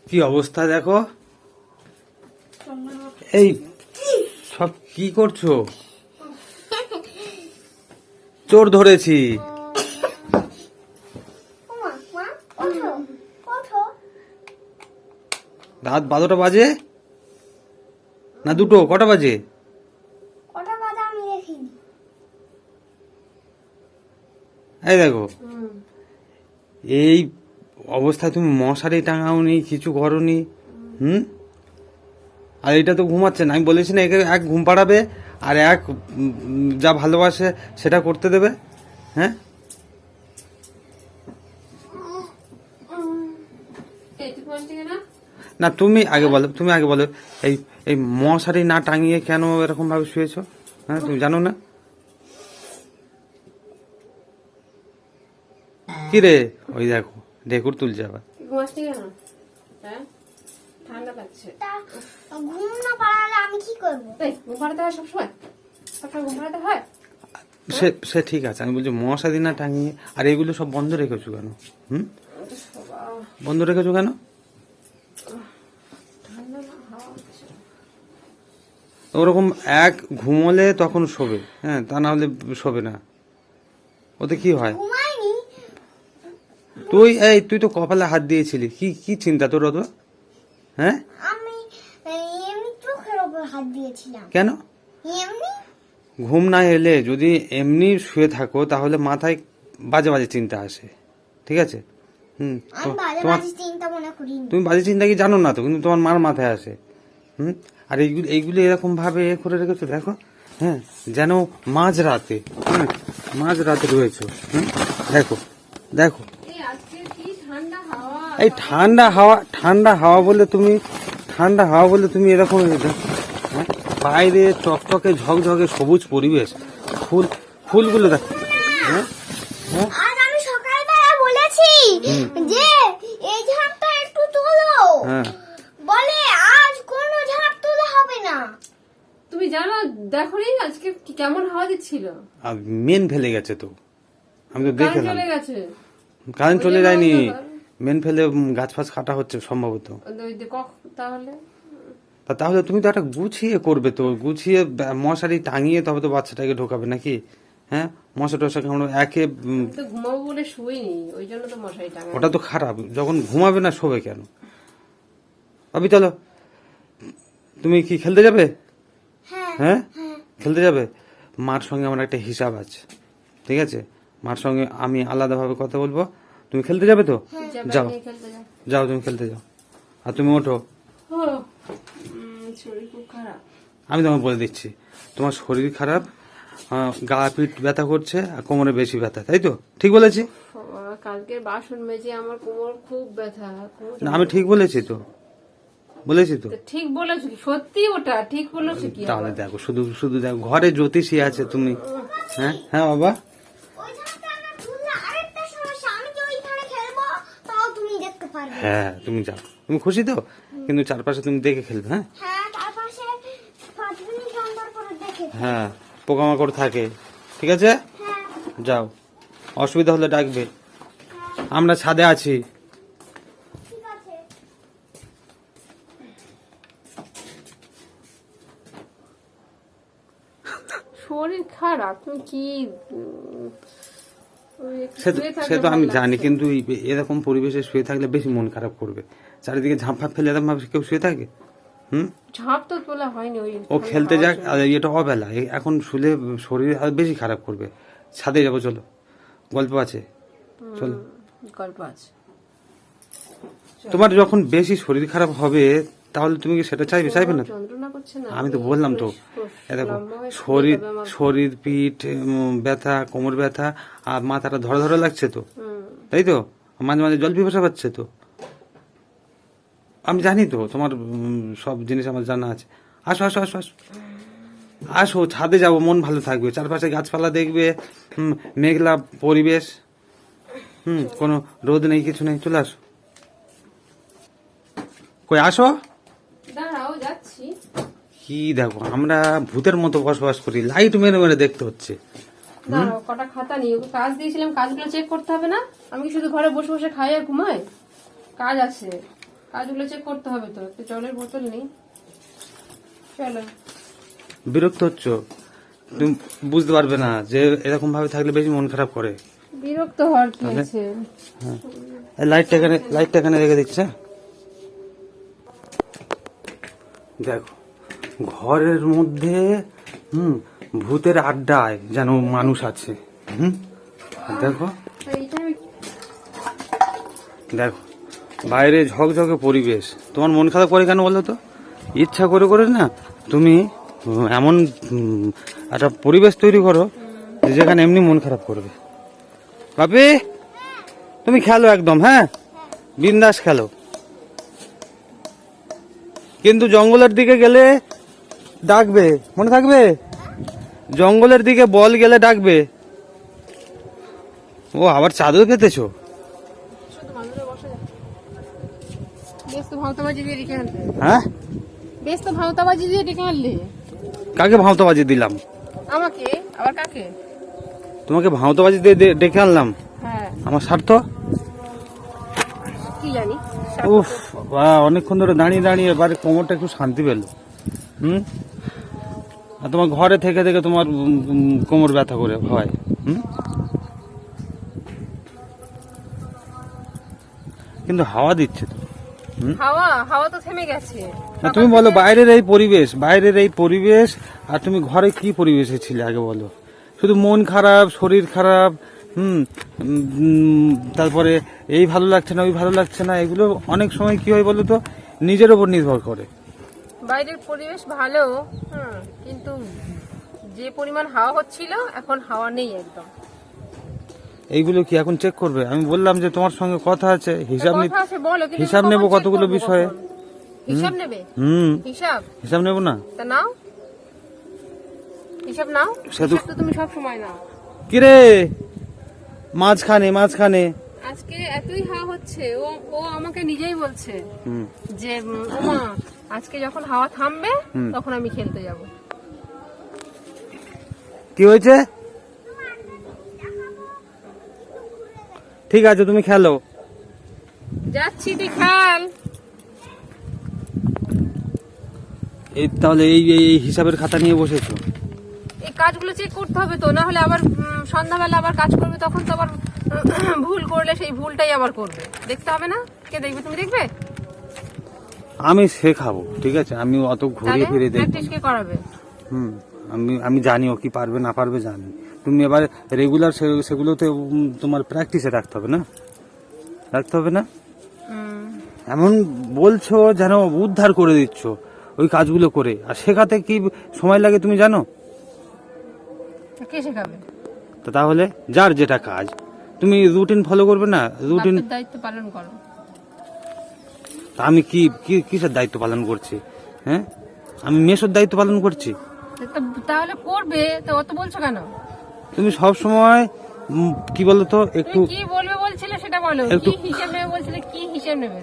কি অবস্থা দেখো। এই সব কি করছো? চোর ধরেছি। রাত 12টা বাজে না 2টো? কটা বাজে? এই দেখো, এই অবস্থায় তুমি মশারি টাঙাওনি, কিছু করনি। আর এটা তো ঘুমাচ্ছে না। আমি বলেছি না একে এক ঘুম পাড়াবে আর এক যা ভালোবাসে সেটা করতে দেবে। হ্যাঁ, না তুমি আগে বলো, তুমি আগে বলো, এই এই মশারি না টাঙিয়ে কেন এরকম ভাবে শুয়েছো? হ্যাঁ, তুমি জানো না? কি রে, ওই দেখো ঢেকুর তুলছে আবার। ঠান্ডা লাগছে। ঘুম না পাড়ালে আমি কি করবো? ঘুম পাড়াতে হয় সবসময়? সবসময় ঘুম পাড়াতে হয়? সে ঠিক আছে, আমি বলছি মশারি না টাঙিয়ে আর এগুলো সব বন্ধ রেখেছো কেন? বন্ধ রেখেছো কেন? ওরকম এক ঘুমোলে তখন শোবে, হ্যাঁ, তা না হলে শোবে না। ওতে কি হয়? তুই তো কপালে হাত দিয়েছিলি, কি কি চিন্তা তোর অত? হ্যাঁ, আমি এমনি চোখের উপর হাত দিয়েছিলাম। কেন? এমনি ঘুম না এলে যদি এমনি শুয়ে থাকো তাহলে মাথায় বাজে বাজে চিন্তা আসে, ঠিক আছে? আমি বাজে বাজে চিন্তা মনে করিনি। তুমি বাজে চিন্তা কি জানো না তো, কিন্তু তোমার মার মাথায় আসে। আর এইগুলো এরকম ভাবে করে রেখেছো দেখো, হ্যাঁ, যেন মাঝরাতে, মাঝরাতে রয়েছো। দেখো দেখো, এই ঠান্ডা হাওয়া বলে তুমি এরকম বাইরে চকচকে ঝকঝকে সবুজ পরিবেশ, ফুলগুলো দেখো। আজ আমি সকালবেলা বলেছি যে এই ঝাড়টা একটু তোলো, বলে আজ কোনো ঝাড় তোলা হবে না। তুমি জানো, দেখো নি আজকে কেমন হাওয়া দিচ্ছিল। মেন ফেলে গেছে তো, আমি তো দেখলাম। চলে গেছে, কারেন্ট চলে যায়নি, মেন ফেলে গাছ ফাছ কাটা হচ্ছে সম্ভবত। তাহলে তুমি তো একটা গুছিয়ে করবে তো, গুছিয়ে মশারি টাঙিয়ে তবে তো বাচ্চাটাকে ঢোকাবে নাকি? হ্যাঁ, মশা টশা কামড় একে ঘুমাবো বলে শুইনি, ওই জন্য তো মশারি টাঙাই। ওটা তো খারাপ, যখন ঘুমাবে না শোবে কেন? ভাবি চলো, তুমি কি খেলতে যাবে? হ্যাঁ, খেলতে যাবে? মার সঙ্গে আমার একটা হিসাব আছে, ঠিক আছে? মার সঙ্গে আমি আলাদাভাবে কথা বলবো। তুমি খেলতে যাবে তো? যাও যাও, তুমি খেলতে যাও। আর তুমি ওঠো। আমি তোমাকে বলে দিচ্ছি, তোমার শরীর খারাপ, গা পিঠ ব্যথা করছে আর কোমরে বেশি ব্যথা, তাই তো? ঠিক বলেছি? কালকের বাসন মেজে আমার কোমর খুব ব্যথা। না, আমি ঠিক বলেছি তো, বলেছি তো। ঠিক বলেছো, সত্যি ওটা ঠিক বলেছো কি? তাহলে দেখো, শুধু শুধু দেখো, ঘরে জ্যোতিষী আছে তুমি। হ্যাঁ হ্যাঁ বাবা, হ্যাঁ তুমি যাও, তুমি খুশি তো? কিন্তু চারপাশে তুমি দেখে খেলবে। হ্যাঁ, পোকামাকড় থাকে, ঠিক আছে? যাও, অসুবিধা হলে ডাকবে, আমরা ছাদে আছি। শরীর খারাপ, তুমি কি? সে তো আমি জানি, কিন্তু এরকম পরিবেশে শুয়ে থাকলে বেশি মন খারাপ করবে। চারিদিকে ঝাঁপ ফাঁপ ফেলে এরকম ভাবে কেউ শুয়ে থাকে? ঝাঁপ তো তোলা হয়নি, ও খেলতে যাক, আর এটা অবেলা, এখন শুলে শরীর আর বেশি খারাপ করবে। ছাদে যাবো, চলো, গল্প আছে, চলো। গল্প আছে? তোমার যখন বেশি শরীর খারাপ হবে তাহলে তুমি কি সেটা চাইবে? চাইবে না? আমি তো বললাম তো, দেখো, শরীর পিঠ ব্যথা, কোমর ব্যথা আর মাথাটা ধরে ধরে লাগছে তো, তাই তো? মাঝে মাঝে জল পিপাসা পাচ্ছে তো। আমি জানি তো, তোমার সব জিনিস আমার জানা আছে। আসো আসো আসো আসো আসো, ছাদে যাবো, মন ভালো থাকবে, চারপাশে গাছপালা দেখবে, মেঘলা পরিবেশ, কোনো রোদ নেই, কিছু নেই, চলে আসো। কই আসো। কি দেখো, আমরা ভূতের মতো বসবাস করি, লাইট মেরে মেরে দেখতে হচ্ছে। কটা খাতা নিয়ে ওকে কাজ দিয়েছিলাম, কাজগুলো চেক করতে হবে না? আমি কি শুধু ঘরে বসে বসে খাই আর ঘুমাই? কাজ আছে, কাজগুলো চেক করতে হবে তো, একটা জলের বোতল নেই। চলো। বিরক্ত হচ্ছ, তুমি বুঝতে পারবে না যে এরকম ভাবে থাকলে বেশি মন খারাপ করে। বিরক্ত হওয়ার কি আছে? এই লাইটটা এখানে রেখে দিচ্ছে। দেখো ঘরের মধ্যে ভূতের আড্ডায় যেন মানুষ আছে। দেখো দেখো বাইরে ঝকঝকে পরিবেশ, তোমার মন খারাপ করে কেন বলো তো? ইচ্ছা করে করে না তুমি এমন একটা পরিবেশ তৈরি করো যেখানে এমনি মন খারাপ করবে। বাপি তুমি খেলো একদম, হ্যাঁ বিন্দাস খেলো, কিন্তু জঙ্গলের দিকে গেলে ডাকবে, মনে থাকবে? জঙ্গলের দিকে বল গেলে ডাকবে। ও আবার চাদর পেতেছো? হ্যাঁ বেশ তো ভাওতাবাজি দিয়ে ডেকে আনলে। কাকে ভাওতাবাজি দিলাম? আমাকে? আবার কাকে? তোমাকে ভাওতাবাজি দিয়ে ডেকে আনলাম? হ্যাঁ। আমার স্বার্থ কি জানি। উফ অনেকক্ষণ ধরে দাঁড়িয়ে দাঁড়িয়ে এবারে কোমরটা একটু শান্তি পেল। আর তোমার ঘরে থেকে থেকে তোমার কোমর ব্যথা করে হয়। কিন্তু হাওয়া দিচ্ছে তো। হাওয়া তো থেমে গেছে। তুমি বলো বাইরের এই পরিবেশ আর তুমি ঘরে কি পরিবেশে ছিলে আগে বলো? শুধু মন খারাপ, শরীর খারাপ, তারপরে এই ভালো লাগছে না, ওই ভালো লাগছে না, এগুলো অনেক সময় কি হয় বলো তো, নিজের উপর নির্ভর করে। বাইরের পরিবেশ ভালো, কিন্তু যে পরিমাণ হাওয়া হচ্ছিল এখন হাওয়া নেই একদম। এইগুলো কি এখন চেক করবে? আমি বললাম যে তোমার সঙ্গে কথা আছে, হিসাব নেব কতগুলো বিষয়ে। হিসাব নেবে? হিসাব নেব না? তা নাও, হিসাব নাও। হিসাব তো তুমি সব সময় নাও। কিরে মাঝখানে আজকে এতই হাওয়া হচ্ছে, ও আমাকে নিজেই বলছে যে ওমা আজকে যখন হাওয়া থামবে তখন আমি খেলতে যাব। কি হয়েছে? ঠিক আছে তুমি খেলো। যাচ্ছি, তুই খেল। এই তাহলে এই হিসাবের খাতা নিয়ে বসেছো? এই কাজগুলো চেক করতে হবে তো, না হলে আবার সন্ধ্যাবেলা আবার কাজ করবে, তখন তো আবার ভুল করলে সেই ভুলটাই আবার করবে। দেখতে হবে না? কে দেখবে? তুমি দেখবে? আমি শেখাবো, ঠিক আছে? আমি অত ঘুরিয়ে ফিরে দেখবো। প্র্যাকটিস কে করাবে? আমি জানি ও কি পারবে না পারবে জানি। তুমি এবার রেগুলার সেগুলোতে তোমার প্র্যাকটিসে রাখতে হবে না? এমন বলছো যেন উদ্ধার করে দিচ্ছ ওই কাজগুলো করে। আর শেখাতে কি সময় লাগে তুমি জানো? কে শেখাবে? তাহলে যার যেটা কাজ, তুমি রুটিন ফলো করবে না? রুটিন দায়িত্ব পালন করো। আমি কি কিসের দায়িত্ব পালন করছি? হ্যাঁ, আমি মেসোর দায়িত্ব পালন করছি। তাহলে করবে তো, অত বলছো কেন? তুমি সব সময় কি বলো তো, একটু কি বলবে বলছিলে সেটা বলো। কি হিসাব নেবে বলছিলে, কি হিসাব নেবে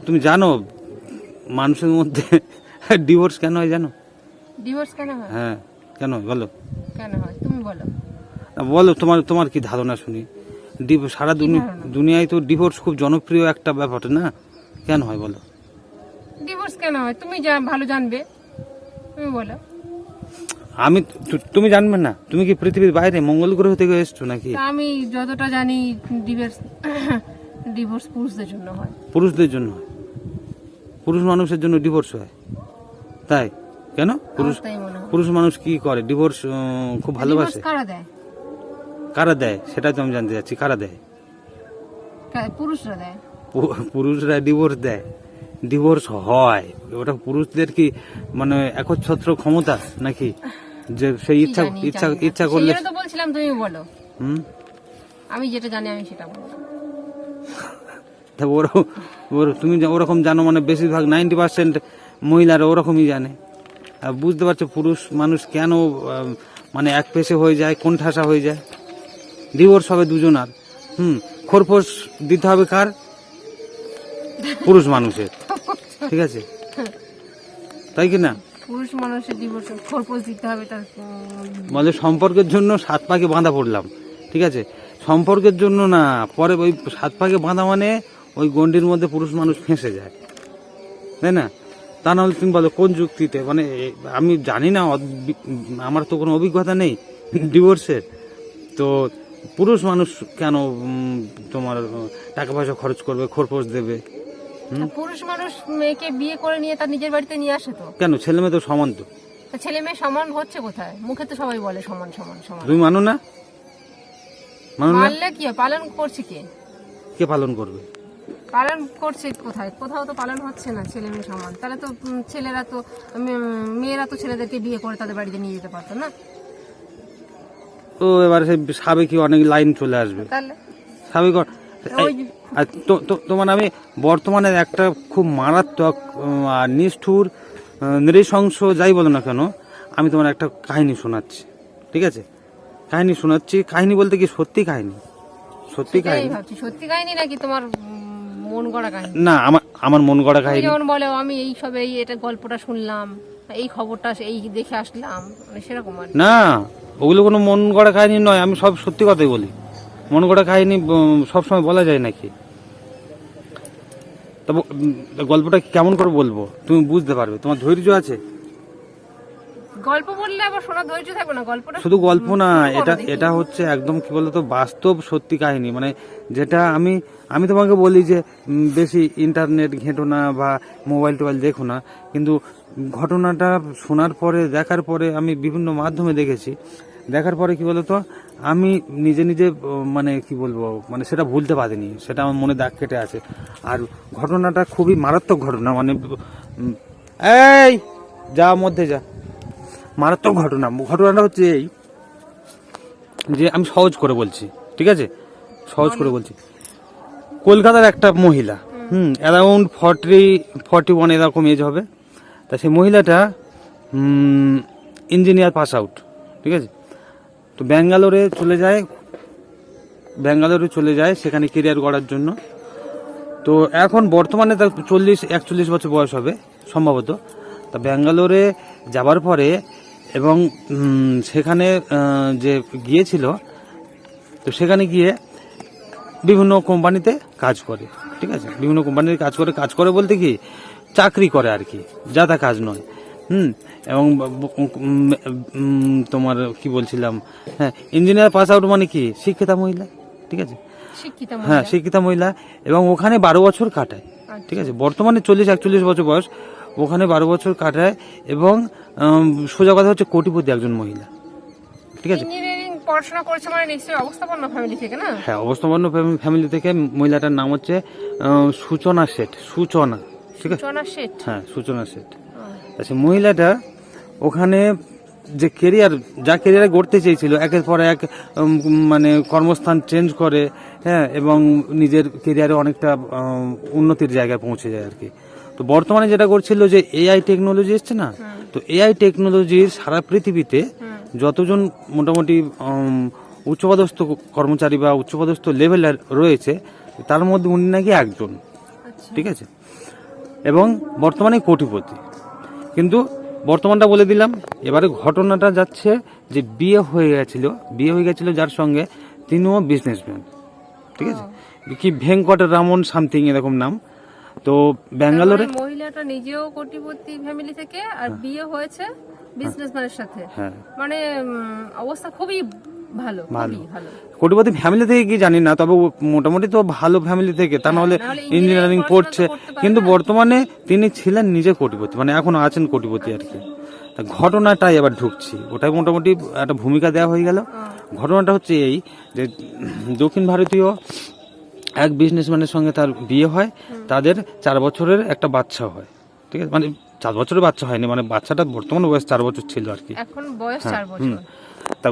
তুমি জানো মানুষের মধ্যে ডিভোর্স কেন হয় জানো? ডিভোর্স কেন হয়? হ্যাঁ কেন বলো? কেন হয় তুমি বলো। বলো তোমার কি ধারণা শুনি। সারা দুনিয়ায় তো ডিভোর্স খুব জনপ্রিয় একটা ব্যাপার না? কেন হয় বলো? ডিভোর্স কেন হয় তুমি ভালো জানবে, তুমি বলো। তুমি জানবে না? তুমি কি পৃথিবীর বাইরে মঙ্গল গ্রহ থেকে এসছো নাকি? আমি যতটা জানি ডিভোর্স পুরুষদের জন্য হয়। পুরুষদের জন্য হয়? পুরুষ মানুষের জন্য ডিভোর্স হয়? তাই কেন? পুরুষ মানুষ কি করে? ডিভোর্স খুব ভালোবাসে? কারা দেয় সেটা তো আমি জানতে চাচ্ছি। কারা দেয়? পুরুষরা দেয়। পুরুষরা ডিভোর্স দেয়? ডিভোর্স হয় ওটা পুরুষদের কি মানে একচ্ছত্র ক্ষমতা নাকি? যে সেই ইচ্ছা করলে? তো বলছিলাম, তুমি বলো। আমি যেটা জানি আমি সেটা বলবো। তুমি ওরকম জানো মানে বেশিরভাগ 90% মহিলারা ওরকমই জানে। আর বুঝতে পারছো পুরুষ মানুষ কেন মানে এক পেশে হয়ে যায়, কোণঠাসা হয়ে যায়? ডিভোর্স হবে দুজনার। খোরপোশ দিতে হবে কার? পুরুষ মানুষের, ঠিক আছে? তাই কি না? পুরুষ মানুষের ডিভোর্স খোরপোশ দিতে হবে তার বলে সম্পর্কের জন্য 7 পাকে বাঁধা পড়লাম, ঠিক আছে? সম্পর্কের জন্য না, পরে ওই 7 পাকে বাঁধা মানে ওই গণ্ডির মধ্যে পুরুষ মানুষ ফেঁসে যায়, তাই না? তা নাহলে তুমি বলো কোন যুক্তিতে, মানে আমি জানি না, আমার তো কোনো অভিজ্ঞতা নেই ডিভোর্সের, তো পুরুষ মানুষ কেন তোমার টাকা পয়সা খরচ করবে, খরপোশ দেবে? পুরুষ মানুষ মেয়েকে বিয়ে করে নিয়ে তার নিজের বাড়িতে নিয়ে আসে তো। কেন? ছেলে মেয়ে তো সমান তো। তা ছেলে মেয়ে সমান হচ্ছে কোথায়? মুখে তো সবাই বলে সমান সমান সমান। তুমি মানো না? মানো না? মানলে কি হয়? পালন করছে কে? কে পালন করবে? পালন করছে কোথায়? কোথাও তো পালন হচ্ছে না ছেলে মেয়ে সমান। তাহলে তো ছেলেরা তো মেয়েরা তো ছেলেদেরকে বিয়ে করে তাদের বাড়িতে নিয়ে যেতে পারতো না? তো এবার সেই সাবেকি অনেক লাইন চলে আসবে, তাহলে সাবেক ওই আর তোমার আমি বর্তমানে একটা খুব মারাত্মক আর নিষ্ঠুর নৃশংস যাই বলো না কেন, আমি তোমার একটা কাহিনী শোনাচ্ছি, ঠিক আছে? কাহিনী শোনাচ্ছি, কাহিনী বলতে কি সত্যি কাহিনী, সত্যি সেটাই কাহিনী ভাবছি সত্যি কাহিনী নাকি তোমার মন গড়া কাহিনী? না, আমার মন গড়া তুমি কাহিনী। যেমন বলে আমি এই সব এই এটা গল্পটা শুনলাম, এই খবরটা এই দেখে আসলাম, মানে সেরকম আর কি। না, ওগুলো কোনো মন গড়া কাহিনী নয়, আমি সব সত্যি কথাই বলি। মন গড়া কাহিনী সবসময় বলা যায় নাকি? তবে গল্পটা কেমন করে বলবো তুমি বুঝতে পারবে, তোমার ধৈর্য আছে? গল্প বললে আবার শোনা ধৈর্য থাকবে না? গল্পটা শুধু গল্প না, শুরু করো এটা দেখি। এটা হচ্ছে একদম কি বলতো বাস্তব সত্যি কাহিনী, মানে যেটা আমি তোমাকে বলি যে বেশি ইন্টারনেট ঘেঁটো না বা মোবাইল টোবাইল দেখো না, কিন্তু ঘটনাটা শোনার পরে দেখার পরে আমি বিভিন্ন মাধ্যমে দেখেছি, দেখার পরে কি বলতো আমি নিজে নিজে মানে কি বলবো, মানে সেটা ভুলতে পারিনি, সেটা আমার মনে দাগ কেটে আছে। আর ঘটনাটা খুবই মারাত্মক ঘটনা, মানে এই যা মধ্যে যা, মারাত্মক ঘটনা। ঘটনাটা হচ্ছে এই যে আমি সহজ করে বলছি, ঠিক আছে? সহজ করে বলছি। কলকাতার একটা মহিলা, অ্যারাউন্ড 41 এরকম এজ হবে, তা সেই মহিলাটা ইঞ্জিনিয়ার পাস আউট, ঠিক আছে? তো ব্যাঙ্গালোরে চলে যায় সেখানে কেরিয়ার গড়ার জন্য। তো এখন বর্তমানে তার 40-41 বছর বয়স হবে সম্ভবত। তা ব্যাঙ্গালোরে যাবার পরে এবং সেখানে যে গিয়েছিল, তো সেখানে গিয়ে বিভিন্ন কোম্পানিতে কাজ করে, ঠিক আছে? বিভিন্ন কোম্পানিতে কাজ করে বলতে কি চাকরি করে আর কি, যাতা কাজ নয়। এবং তোমার কি বলছিলাম, হ্যাঁ, ইঞ্জিনিয়ার পাস আউট মানে কি শিক্ষিতা মহিলা, ঠিক আছে? শিক্ষিত হ্যাঁ, শিক্ষিতা মহিলা, এবং ওখানে 12 বছর কাটায়, ঠিক আছে? বর্তমানে 40-41 বছর বয়স, ওখানে 12 বছর কাটায়, এবং সোজা কথা হচ্ছে কোটিপতি একজন মহিলা, ঠিক আছে? ইঞ্জিনিয়ারিং পড়াশোনা করেছে মানে নিশ্চয়ই অবস্থাপন্ন ফ্যামিলি থেকে, না? হ্যাঁ, অবস্থাপন্ন ফ্যামিলি থেকে। মহিলাটার নাম হচ্ছে সূচনা শেঠ, সূচনা, ঠিক আছে? সূচনা শেঠ। হ্যাঁ, সূচনা শেঠ। আচ্ছা, মহিলাটা ওখানে যে কেরিয়ার গড়তে চেয়েছিল, একের পর এক মানে কর্মস্থান চেঞ্জ করে, হ্যাঁ, এবং নিজের কেরিয়ারে অনেকটা উন্নতির জায়গায় পৌঁছে যায় আর কি। তো বর্তমানে যেটা করছিল যে এআই টেকনোলজি এসছে না, তো এআই টেকনোলজির সারা পৃথিবীতে যতজন মোটামুটি উচ্চপদস্থ কর্মচারী বা উচ্চপদস্থ লেভেলের রয়েছে, তার মধ্যে উনি নাকি একজন, ঠিক আছে? এবং বর্তমানে কোটিপতি। কিন্তু বর্তমানটা বলে দিলাম, এবারে ঘটনাটা যাচ্ছে যে বিয়ে হয়ে গেছিল যার সঙ্গে, তিনিও বিজনেসম্যান, ঠিক আছে? কি ভেঙ্কট রামন সামথিং এরকম নাম। তো ব্যাঙ্গালোরে মানে মহিলাটা নিজেও কোটিপতি ফ্যামিলি থেকে, আর বিয়ে হয়েছে বিজনেসম্যানের সাথে। হ্যাঁ, মানে অবস্থা খুবই ভালো, খুবই ভালো। কোটিপতি ফ্যামিলি থেকে কি জানি না, তবে মোটামুটি তো ভালো ফ্যামিলি থেকে, তা নাহলে নাহলে ইঞ্জিনিয়ারিং পড়াশোনা পড়ছে। তো করতে পারে কিন্তু না। বর্তমানে তিনি ছিলেন নিজে কোটিপতি, মানে এখনো আছেন কোটিপতি আর কি। তা ঘটনাটাই এবার ঢুকছি, ওটাই মোটামুটি একটা ভূমিকা দেওয়া হয়ে গেল। ঘটনাটা হচ্ছে এই যে দক্ষিণ ভারতীয় এক বিজনেসম্যানের সঙ্গে তার বিয়ে হয়, তাদের 4 বছরের একটা বাচ্চা হয়, ঠিক আছে? মানে 4 বছরের বাচ্চা হয়নি, মানে বাচ্চাটা বর্তমান বয়স 4 বছর ছিল আর কি। এখন বয়স 4 বছর। তা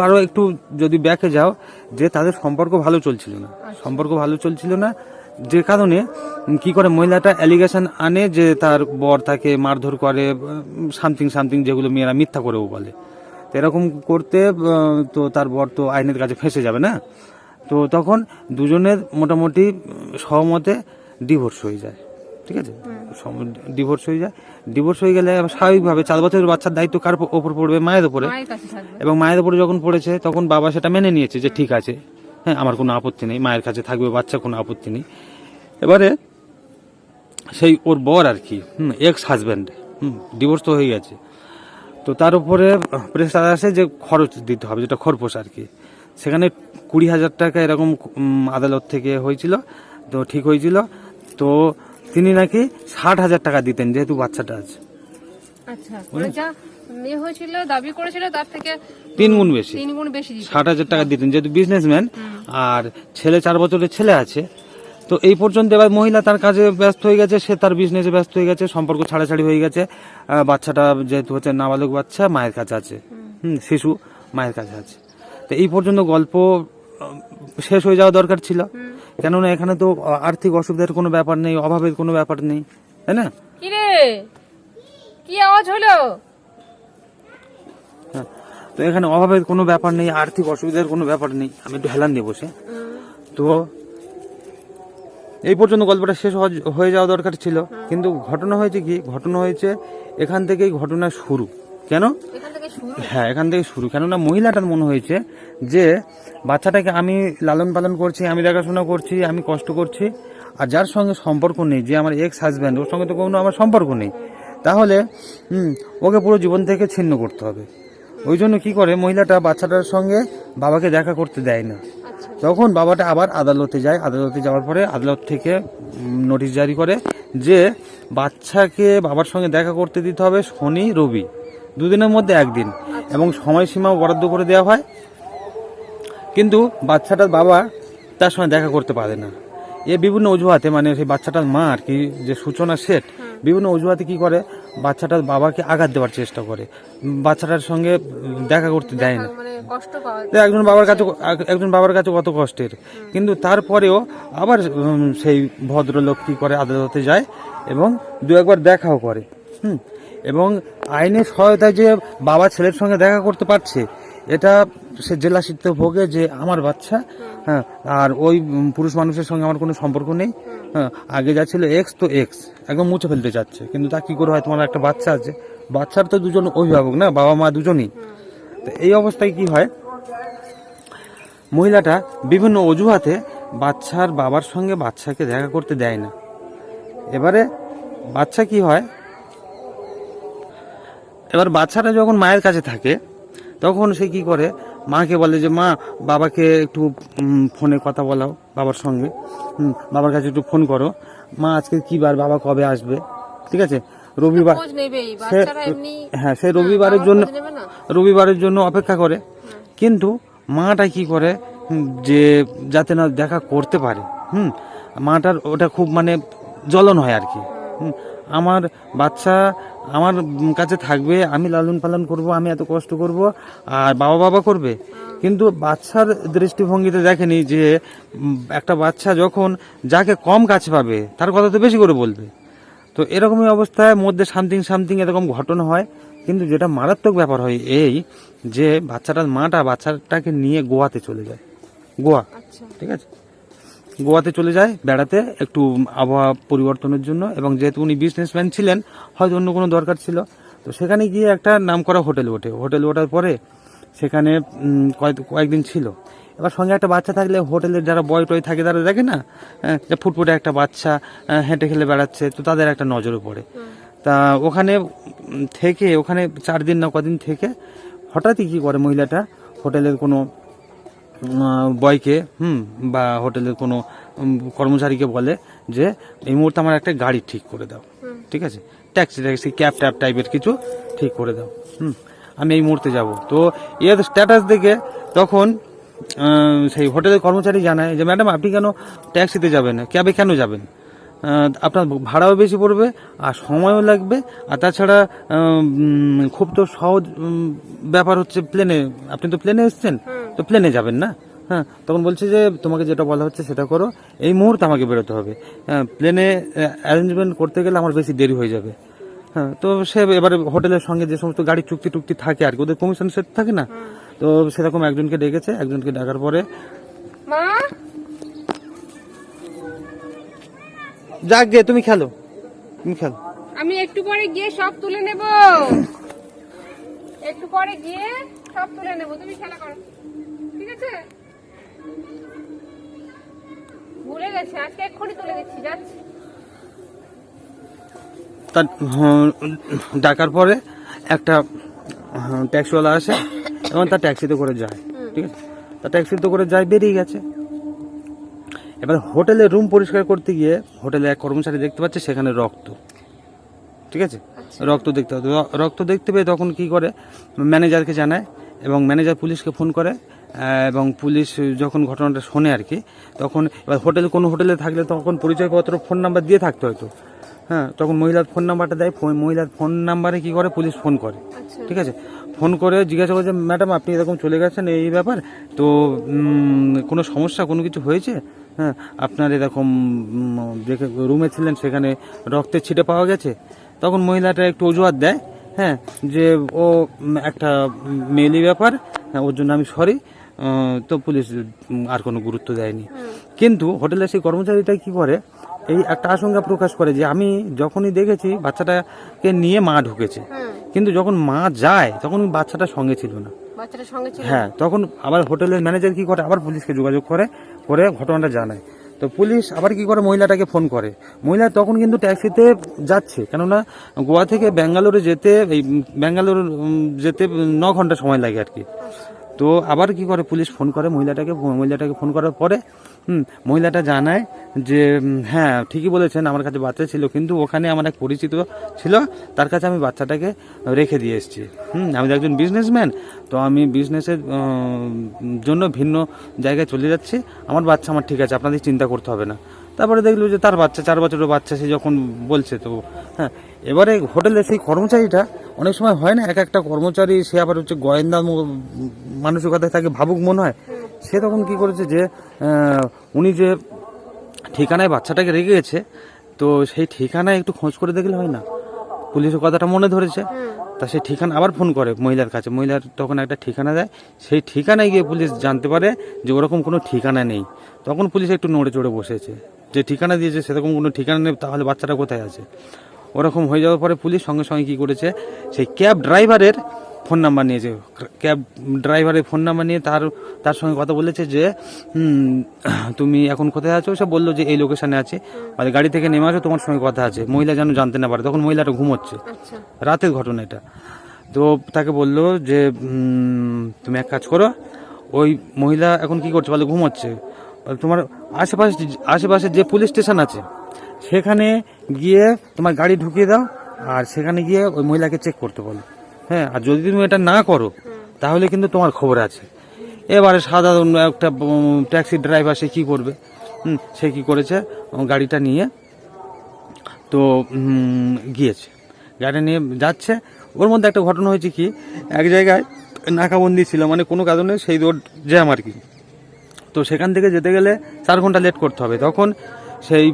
আরো একটু যদি ব্যাকে যাও, যে তাদের সম্পর্ক ভালো চলছিল না, যে কারণে কি করে মহিলাটা অ্যালিগেশন আনে যে তার বর তাকে মারধর করে, সামথিং যেগুলো মেয়েরা মিথ্যা করেও বলে। তো এরকম করতে তো তার বর তো আইনের কাছে ফেঁসে যাবে না, তো তখন দুজনের মোটামুটি সহমতে ডিভোর্স হয়ে যায়, ঠিক আছে? ডিভোর্স হয়ে গেলে স্বাভাবিকভাবে 4 বছরের বাচ্চার দায়িত্ব কার ওপর পড়বে? মায়ের উপরে। মায়ের কাছে থাকবে। এবং মায়ের উপরে যখন পড়েছে, তখন বাবা সেটা মেনে নিয়েছে যে ঠিক আছে, হ্যাঁ, আমার কোনো আপত্তি নেই, মায়ের কাছে থাকবে বাচ্চা, কোনো আপত্তি নেই। এবারে সেই ওর বর আর কি এক্স হাজব্যান্ড ডিভোর্স তো হয়ে গেছে, তো তার উপরে প্রেসার আসে যে খরচ দিতে হবে, যেটা খরপোশ আর কি। সেখানে 20,000 টাকা এরকম আদালত থেকে হয়েছিল, তো ঠিক হয়েছিল। তো তিনি নাকি 60,000 টাকা দিতেন, যেহেতু বাচ্চাটা আছে। আচ্ছা, মানে যা মেয়ে হয়েছিল দাবি করেছিল তার থেকে 3 গুণ বেশি, 3 গুণ বেশি দিত। 60,000 টাকা দিতেন, যেহেতু বিজনেসম্যান আর ছেলে 4 বছরের ছেলে আছে। তো এই পর্যন্ত এবার মহিলা তার কাজে ব্যস্ত হয়ে গেছে, সে তার বিজনেসে ব্যস্ত হয়ে গেছে, সম্পর্ক ছাড়াছাড়ি হয়ে গেছে। বাচ্চাটা যেহেতু হচ্ছে নাবালক বাচ্চা, মায়ের কাছে আছে, শিশু মায়ের কাছে আছে। তো এই পর্যন্ত গল্প শেষ হয়ে যাওয়া দরকার ছিল, কেননা এখানে তো আর্থিক অসুবিধার কোনো ব্যাপার নেই, অভাবের কোনো ব্যাপার নেই, তাই না? কি রে, কি আওয়াজ হলো? তো এখানে অভাবের কোনো ব্যাপার নেই, আর্থিক অসুবিধার কোনো ব্যাপার নেই। আমি একটু হেলান দিয়ে বসে, তো এই পর্যন্ত গল্পটা শেষ হয়ে যাওয়া দরকার ছিল। কিন্তু ঘটনা হয়েছে কি, ঘটনা হয়েছে এখান থেকেই ঘটনা শুরু। কেন? হ্যাঁ, এখান থেকে শুরু। কেননা মহিলাটার মনে হয়েছে যে বাচ্চাটাকে আমি লালন পালন করছি, আমি দেখাশোনা করছি, আমি কষ্ট করছি, আর যার সঙ্গে সম্পর্ক নেই, যে আমার এক্স হাজব্যান্ড, ওর সঙ্গে তো কোনো আমার সম্পর্ক নেই, তাহলে ওকে পুরো জীবন থেকে ছিন্ন করতে হবে। ওই জন্য কি করে মহিলাটা বাচ্চাটার সঙ্গে বাবাকে দেখা করতে দেয় না। তখন বাবাটা আবার আদালতে যায়, আদালতে যাওয়ার পরে আদালত থেকে নোটিশ জারি করে যে বাচ্চাকে বাবার সঙ্গে দেখা করতে দিতে হবে শনি রবি 2 দিনের মধ্যে 1 দিন, এবং সময়সীমাও বরাদ্দ করে দেওয়া হয়। কিন্তু বাচ্চাটার বাবা তার সঙ্গে দেখা করতে পারে না। এ বিভিন্ন অজুহাতে, মানে সেই বাচ্চাটার মা আর কি, যে সূচনা শেঠ, বিভিন্ন অজুহাতে কি করে বাচ্চাটার বাবাকে আঘাত দেওয়ার চেষ্টা করে, বাচ্চাটার সঙ্গে দেখা করতে দেয় না। একজন বাবার কাছে কত কষ্টের, কিন্তু তারপরেও আবার সেই ভদ্রলোক কি করে আদালতে যায় এবং 2-1 বার দেখাও করে। এবং আইনের সহায়তায় যে বাবা ছেলের সঙ্গে দেখা করতে পারছে, এটা সে জেলাসিতে ভোগে যে আমার বাচ্চা, হ্যাঁ, আর ওই পুরুষ মানুষের সঙ্গে আমার কোনো সম্পর্ক নেই। হ্যাঁ, আগে যা ছিল এক্স, তো এক্স একদম মুছে ফেলতে চাচ্ছে। কিন্তু তা কি করে হয়, তোমার একটা বাচ্চা আছে, বাচ্চার তো 2জন অভিভাবক না, বাবা মা দুজনই। তো এই অবস্থায় কি হয়, মহিলাটা বিভিন্ন অজুহাতে বাচ্চার বাবার সঙ্গে বাচ্চাকে দেখা করতে দেয় না। এবারে বাচ্চা কি হয়, এবার বাচ্চাটা যখন মায়ের কাছে থাকে তখন সে কি করে, মাকে বলে যে মা, বাবাকে একটু ফোনে কথা বলাও, বাবার সঙ্গে বাবার কাছে একটু ফোন করো, মা আজকে কি বার, বাবা কবে আসবে, ঠিক আছে, রবিবার। হ্যাঁ, সে রবিবারের জন্য অপেক্ষা করে। কিন্তু মাটা কি করে, যে যাতে না দেখা করতে পারে, মাটার ওটা খুব মানে জ্বলন হয় আর কি। আমার বাচ্চা আমার কাছে থাকবে, আমি লালন পালন করব, আমি এত কষ্ট করব, আর বাবা করবে। কিন্তু বাচ্চার দৃষ্টিভঙ্গিতে দেখেনি যে একটা বাচ্চা যখন যাকে কম কাছে পাবে তার কথা তো বেশি করে বলবে। তো এরকমই অবস্থায় মধ্যে সামথিং এরকম ঘটনা হয়। কিন্তু যেটা মারাত্মক ব্যাপার হয় এই, যে বাচ্চাটার মাটা বাচ্চাটাকে নিয়ে গোয়াতে চলে যায়, গোয়া, ঠিক আছে, গোয়াতে চলে যায় বেড়াতে, একটু আবহাওয়া পরিবর্তনের জন্য। এবং যেহেতু উনি বিজনেসম্যান ছিলেন, হয়তো অন্য কোনো দরকার ছিল, তো সেখানে গিয়ে একটা নামকরা হোটেল ওঠার পরে সেখানে কয়েকদিন ছিল। এবার সঙ্গে একটা বাচ্চা থাকলে হোটেলের যারা বয় টয় থাকে তারা দেখে না, যে ফুটফুটে একটা বাচ্চা হেঁটে খেলে বেড়াচ্ছে, তো তাদের একটা নজরে পড়ে। তা ওখানে 4 দিন না কদিন থেকে হঠাৎই কি করে মহিলাটা হোটেলের কোনো বয়কে বা হোটেলের কোনো কর্মচারীকে বলে যে এই মুহূর্তে আমার একটা গাড়ি ঠিক করে দাও, ঠিক আছে, ট্যাক্সি ক্যাব টাইপের কিছু ঠিক করে দাও, আমি এই মুহূর্তে যাব। তো এর স্ট্যাটাস দেখে তখন সেই হোটেলের কর্মচারী জানায় যে ম্যাডাম, আপনি কেন ট্যাক্সিতে যাবেন, ক্যাবে কেন যাবেন, আপনার ভাড়াও বেশি পড়বে আর সময়ও লাগবে, আর তাছাড়া খুব তো সহজ ব্যাপার হচ্ছে প্লেনে, আপনি তো প্লেনে এসছেন, তো প্লেনে যাবেন না। হ্যাঁ, তখন বলছে যে তোমাকে যেটা বলা হচ্ছে সেটা করো, এই মুহূর্তে আমাকে বেরোতে হবে, প্লেনে অ্যারেঞ্জমেন্ট করতে গেলে আমার বেশি দেরি হয়ে যাবে। হ্যাঁ, তো সে এবারে হোটেলের সঙ্গে যে সমস্ত গাড়ি চুক্তি থাকে আর কি, ওদের কমিশন সেট থাকে না, তো সেরকম একজনকে ডেকেছে, একজনকে ডাকার পরে যাক গে, তুমি খেলো, আমি একটু পরে গিয়ে সব তুলে নেব, তুমি খেলা করো, ঠিক আছে। ভুলে গেছে, আজকে এক্ষুনি তুলে দিচ্ছি, যাচ্ছি। তার ডাকার পরে একটা ট্যাক্সিওয়ালা আসে এবং তার ট্যাক্সিতে করে যায়, ঠিক আছে, তার ট্যাক্সিতে করে যায়, বেরিয়ে গেছে। এবার হোটেলে রুম পরিষ্কার করতে গিয়ে হোটেলে এক কর্মচারী দেখতে পাচ্ছে সেখানে রক্ত, ঠিক আছে, রক্ত দেখতে হবে। রক্ত দেখতে পেয়ে তখন কি করে, ম্যানেজারকে জানায় এবং ম্যানেজার পুলিশকে ফোন করে, এবং পুলিশ যখন ঘটনাটা শোনে আর কি, তখন এবার কোনো হোটেলে থাকলে তখন পরিচয়পত্র ফোন নাম্বার দিয়ে থাকতে হয়তো, হ্যাঁ, তখন মহিলার ফোন নাম্বারটা দেয়, মহিলার ফোন নাম্বারে কি করে পুলিশ ফোন করে, ঠিক আছে, ফোন করে জিজ্ঞাসা করে যে ম্যাডাম আপনি এরকম চলে গেছেন এই ব্যাপার তো, কোনো সমস্যা কোনো কিছু হয়েছে, হ্যাঁ, আপনার এরকম যে রুমে ছিলেন সেখানে রক্তের ছিটে পাওয়া গেছে। তখন মহিলাটা একটু অজুহাত দেয়, হ্যাঁ, যে ও একটা মেলি ব্যাপার, হ্যাঁ, ওর জন্য আমি সরি। তো পুলিশ আর কোনো গুরুত্ব দেয়নি। কিন্তু হোটেলের সেই কর্মচারীটা কি করে, এই একটা আশঙ্কা প্রকাশ করে যে আমি যখনই দেখেছি বাচ্চাটাকে নিয়ে মা ঢুকেছে, কিন্তু যখন মা যায় তখন বাচ্চাটা সঙ্গে ছিল না, বাচ্চাটার সঙ্গে ছিল। হ্যাঁ, তখন আবার হোটেলের ম্যানেজার কি করে, আবার পুলিশকে যোগাযোগ করে ঘটনাটা জানায়। তো পুলিশ আবার কি করে, মহিলাটাকে ফোন করে। মহিলা তখন কিন্তু ট্যাক্সিতে যাচ্ছে, কেননা গোয়া থেকে ব্যাঙ্গালোরে যেতে 9 ঘন্টা সময় লাগে আর কি। তো আবার কি করে, পুলিশ ফোন করে মহিলাটাকে ফোন করার পরে মহিলাটা জানায় যে হ্যাঁ ঠিকই বলেছেন, আমার কাছে বাচ্চা ছিল, কিন্তু ওখানে আমার এক পরিচিত ছিল, তার কাছে আমি বাচ্চাটাকে রেখে দিয়ে এসেছি। আমি তো একজন বিজনেসম্যান, তো আমি বিজনেসের জন্য ভিন্ন জায়গায় চলে যাচ্ছি, আমার বাচ্চা আমার ঠিক আছে, আপনাদের চিন্তা করতে হবে না। তারপরে দেখলো যে তার বাচ্চা 4 বছরের বাচ্চা, সে যখন বলছে, তো হ্যাঁ, এবারে হোটেলের সেই কর্মচারীটা, অনেক সময় হয় না এক একটা কর্মচারী সে আবার হচ্ছে গোয়েন্দা মানসিকতায় তাকে ভাবুক মনে হয়, সে তখন কি করেছে যে উনি যে ঠিকানায় বাচ্চাটাকে রেখে গেছে, তো সেই ঠিকানায় একটু খোঁজ করে দেখলে হয় না, পুলিশের কথাটা মনে ধরেছে, তা সেই ঠিকানা আবার ফোন করে মহিলার কাছে, মহিলার তখন একটা ঠিকানা দেয়, সেই ঠিকানায় গিয়ে পুলিশ জানতে পারে যে ওরকম কোনো ঠিকানা নেই। তখন পুলিশ একটু নড়ে চড়ে বসেছে, যে ঠিকানা দিয়েছে সেরকম কোনো ঠিকানা নেই, তাহলে বাচ্চাটা কোথায় আছে। ওরকম হয়ে যাওয়ার পরে পুলিশ সঙ্গে সঙ্গে কী করেছে, সেই ক্যাব ড্রাইভারের ফোন নাম্বার নিয়েছে, ক্যাব ড্রাইভারের ফোন নাম্বার নিয়ে তার সঙ্গে কথা বলেছে যে তুমি এখন কোথায় আছো, সে বললো যে এই লোকেশনে আছে, আর গাড়ি থেকে নেমে আসো, তোমার সঙ্গে কথা আছে। মহিলা যেন জানতে না পারে, তখন মহিলাটা ঘুমোচ্ছে, রাতের ঘটনা এটা। তো তাকে বললো যে তুমি এক কাজ করো, ওই মহিলা এখন কি করছে বলে, ঘুমোচ্ছে, তোমার আশেপাশে যে পুলিশ স্টেশন আছে সেখানে গিয়ে তোমার গাড়ি ঢুকিয়ে দাও, আর সেখানে গিয়ে ওই মহিলাকে চেক করতে বলো, হ্যাঁ, আর যদি তুমি এটা না করো তাহলে কিন্তু তোমার খবর আছে। এবারে সাধারণ একটা ট্যাক্সি ড্রাইভার সে কী করবে, সে কী করেছে, গাড়িটা নিয়ে তো গিয়েছে, গাড়ি নিয়ে যাচ্ছে। ওর মধ্যে একটা ঘটনা হয়েছে কি, এক জায়গায় নাকাবন্দি ছিল, মানে কোনো কারণে সেই রোড জ্যাম আর কি, তো সেখান থেকে যেতে গেলে 4 ঘন্টা লেট করতে হবে। তখন সেই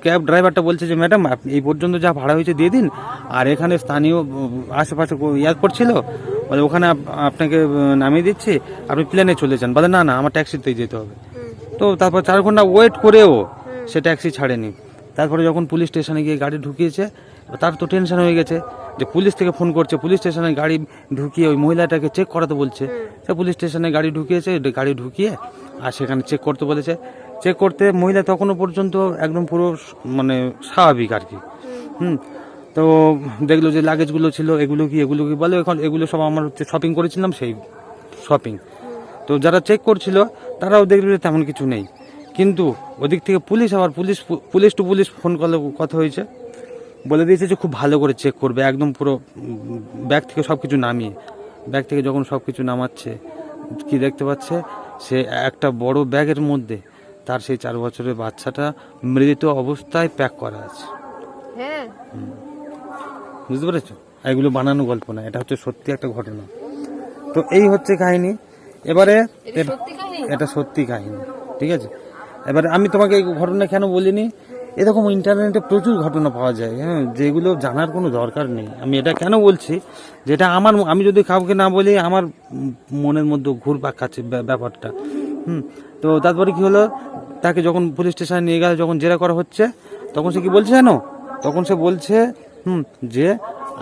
ক্যাব ড্রাইভারটা বলছে যে ম্যাডাম আপনি এই পর্যন্ত যা ভাড়া হয়েছে দিয়ে দিন, আর এখানে স্থানীয় আশেপাশে এয়ারপোর্ট ছিল, বলে ওখানে আপনাকে নামিয়ে দিচ্ছি, আপনি প্লেনে চলে যান। বলে না আমার ট্যাক্সিতেই যেতে হবে। তো তারপর 4 ঘন্টা ওয়েট করেও সে ট্যাক্সি ছাড়েনি। তারপরে যখন পুলিশ স্টেশনে গিয়ে গাড়ি ঢুকিয়েছে, তার তো টেনশন হয়ে গেছে যে পুলিশ থেকে ফোন করছে, পুলিশ স্টেশনে গাড়ি ঢুকিয়ে ওই মহিলাটাকে চেক করাতে বলছে। সে পুলিশ স্টেশনে গাড়ি ঢুকিয়েছে, গাড়ি ঢুকিয়ে আর সেখানে চেক করতে বলেছে। চেক করতে মহিলা তখনও পর্যন্ত একদম পুরো মানে স্বাভাবিক আর কি। তো দেখলো যে লাগেজগুলো ছিল, এগুলো কি বলে, এখন এগুলো সব আমার হচ্ছে শপিং করেছিলাম, সেই শপিং। তো যারা চেক করছিল তারাও দেখলো যে তেমন কিছু নেই, কিন্তু ওদিক থেকে পুলিশ টু পুলিশ ফোন করলে কথা হয়েছে, বলে দিয়েছে যে খুব ভালো করে চেক করবে, একদম পুরো ব্যাগ থেকে সব কিছু নামিয়ে। ব্যাগ থেকে যখন সব কিছু নামাচ্ছে, কি দেখতে পাচ্ছে, সে একটা বড় ব্যাগের মধ্যে তার সেই 4 বছরের বাচ্চাটা মৃত অবস্থায় প্যাক করা আছে। হ্যাঁ, বুঝতে পেরেছো? এগুলো বানানো গল্প না, এটা হচ্ছে সত্যি একটা ঘটনা। তো এই হচ্ছে কাহিনী। এবারে এটা সত্যি কাহিনী, ঠিক আছে? এবারে আমি তোমাকে এই ঘটনা কেন বলিনি, এরকম ইন্টারনেটে প্রচুর ঘটনা পাওয়া যায়, হ্যাঁ, যেগুলো জানার কোনো দরকার নেই। আমি এটা কেন বলছি, যেটা আমি যদি কাউকে না বলি আমার মনের মধ্যে ঘুরপাক খাচ্ছে ব্যাপারটা। তো তারপরে কি হলো, তাকে যখন পুলিশ স্টেশনে নিয়ে গেল, যখন জেরা করা হচ্ছে, তখন সে কি বলছে জানো? তখন সে বলছে যে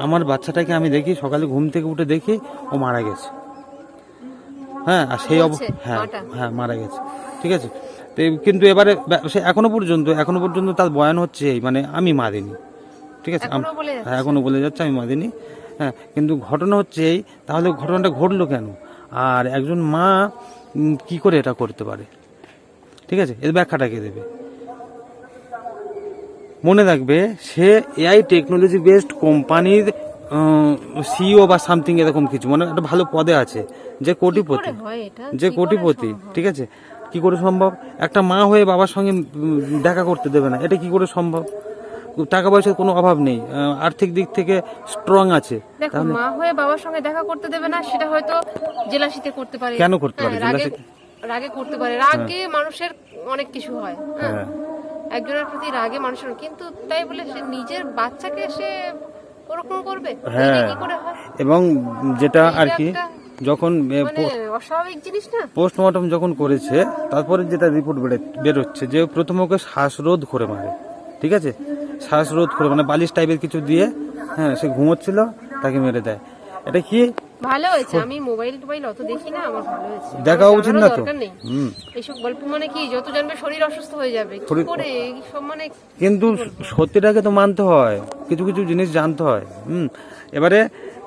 আমার বাচ্চাটাকে আমি দেখি, সকালে ঘুম থেকে উঠে দেখি ও মারা গেছে। হ্যাঁ, আর সেই হ্যাঁ মারা গেছে, ঠিক আছে? কিন্তু এবারে সে এখনো পর্যন্ত তার বয়ান হচ্ছে এই, মানে আমি মারিনি, ঠিক আছে, এখনো বলে যাচ্ছে। হ্যাঁ এখনো বলে যাচ্ছে আমি মারিনি। হ্যাঁ, কিন্তু ঘটনা হচ্ছে এই, তাহলে ঘটনাটা ঘটলো কেন? আর একজন মা কি করে এটা করতে পারে? ঠিক আছে, এর ব্যাখ্যাটা কে দেবে? মনে রাখবে, সে এআই টেকনোলজি বেসড কোম্পানির সিইও বা সামথিং এরকম কিছু, মানে একটা ভালো পদে আছে, যে কোটিপতি, হয় এটা যে কোটিপতি, ঠিক আছে। কি করে সম্ভব? একটা মা হয়ে বাবার সঙ্গে দেখা করতে দেবে না, এটা কি করে সম্ভব? টাকা পয়সার কোনো অভাব নেই, আর্থিক দিক থেকে স্ট্রং আছে। দেখো, মা হয়ে বাবার সঙ্গে দেখা করতে দেবে না, সেটা হয়তো জেলাসিতে করতে পারে। কেন করতে পারে? হ্যাঁ, রাগে করতে পারে। রাগে মানুষের অনেক কিছু হয়, হ্যাঁ, একজনের প্রতি রাগে মানুষের, কিন্তু তাই বলে সে নিজের বাচ্চাকে সে ওরকম করবে? হ্যাঁ, কি করে হয়? এবং যেটা আর কি, একটা যখন মানে অস্বাভাবিক জিনিস না? পোস্টমর্টম যখন করেছে, তারপরে যেটা রিপোর্ট বেরোচ্ছে যে প্রথম ওকে শ্বাসরোধ করে মারে, ঠিক আছে, শ্বাসরোধ করে, মানে বালিশ টাইপের কিছু দিয়ে, হ্যাঁ, সে ঘুমোচ্ছিল, তাকে মেরে দেয়। এটা কি ভালো হয়েছে। আমি মোবাইল অত দেখি না, আমার ভালো হয়েছে। দেখা আমার উচিত জানারও না তো? দরকার নেই। এইসব গল্প মানে কি, যত জানবে শরীর অসুস্থ হয়ে যাবে, কি করে এইসব মানে। কিন্তু সত্যিটাকে তো মানতে হয়, কিছু কিছু জিনিস জানতে হয়। এবারে